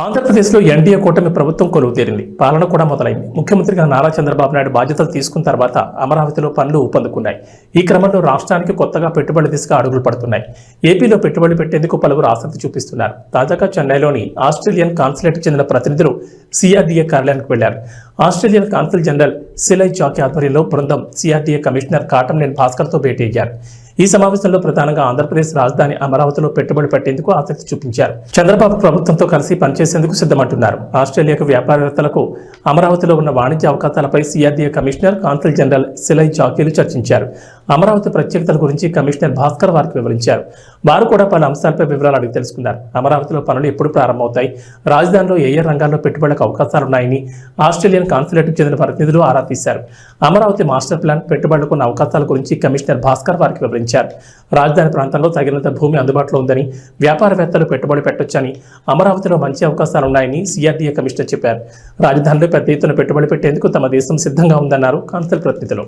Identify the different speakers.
Speaker 1: ఆంధ్రప్రదేశ్లో ఎన్డీఏ కూటమి ప్రభుత్వం కొలువు తీరింది. పాలన కూడా మొదలైంది. ముఖ్యమంత్రిగా నారా చంద్రబాబు నాయుడు బాధ్యతలు తీసుకున్న తర్వాత అమరావతిలో పనులు ఊపందుకున్నాయి. ఈ క్రమంలో రాష్ట్రానికి కొత్తగా పెట్టుబడి దిశగా అడుగులు పడుతున్నాయి. ఏపీలో పెట్టుబడి పెట్టేందుకు పలువురు ఆసక్తి చూపిస్తున్నారు. తాజాగా చెన్నైలోని ఆస్ట్రేలియన్ కాన్సులేట్కి చెందిన ప్రతినిధులు సిఆర్డీఏ కార్యాలయానికి వెళ్లారు. ఆస్ట్రేలియన్ కాన్సుల్ జనరల్ సిలై చాకి ఆధ్వర్యంలో బృందం సిఆర్డీఏ కమిషనర్ కాటంనేని భాస్కర్తో భేటీ అయ్యారు. ఈ సమావేశంలో ప్రధానంగా ఆంధ్రప్రదేశ్ రాజధాని అమరావతిలో పెట్టుబడి పెట్టేందుకు ఆసక్తి చూపించారు. చంద్రబాబు ప్రభుత్వంతో కలిసి పనిచేసేందుకు సిద్ధమంటున్నారు. ఆస్ట్రేలియాకు వ్యాపారవేత్తలకు అమరావతిలో ఉన్న వాణిజ్య అవకాశాలపై సిఆర్డీఏ కమిషనర్ కాన్సుల్ జనరల్ సిలై చాకీలు చర్చించారు. అమరావతి ప్రత్యేకతల గురించి కమిషనర్ భాస్కర్ వారికి వివరించారు. వారు కూడా పలు అంశాలపై వివరాలు అడిగి తెలుసుకున్నారు. అమరావతిలో పనులు ఎప్పుడు ప్రారంభమవుతాయి, రాజధానిలో ఏ రంగాల్లో పెట్టుబడులకు అవకాశాలున్నాయని ఆస్ట్రేలియన్ కాన్సులేట్కు చెందిన ప్రతినిధులు ఆరా తీశారు. అమరావతి మాస్టర్ ప్లాన్ పెట్టుబడులకు ఉన్న అవకాశాల గురించి కమిషనర్ భాస్కర్ వారికి వివరించారు. రాజధాని ప్రాంతంలో తగినంత భూమి అందుబాటులో ఉందని, వ్యాపారవేత్తలు పెట్టుబడి పెట్టొచ్చని, అమరావతిలో మంచి అవకాశాలున్నాయని సిఆర్డీఏ కమిషనర్ చెప్పారు. రాజధానిలో పెద్ద ఎత్తున పెట్టుబడి పెట్టేందుకు తమ దేశం సిద్ధంగా ఉందన్నారు కాన్సుల్ ప్రతినిధులు.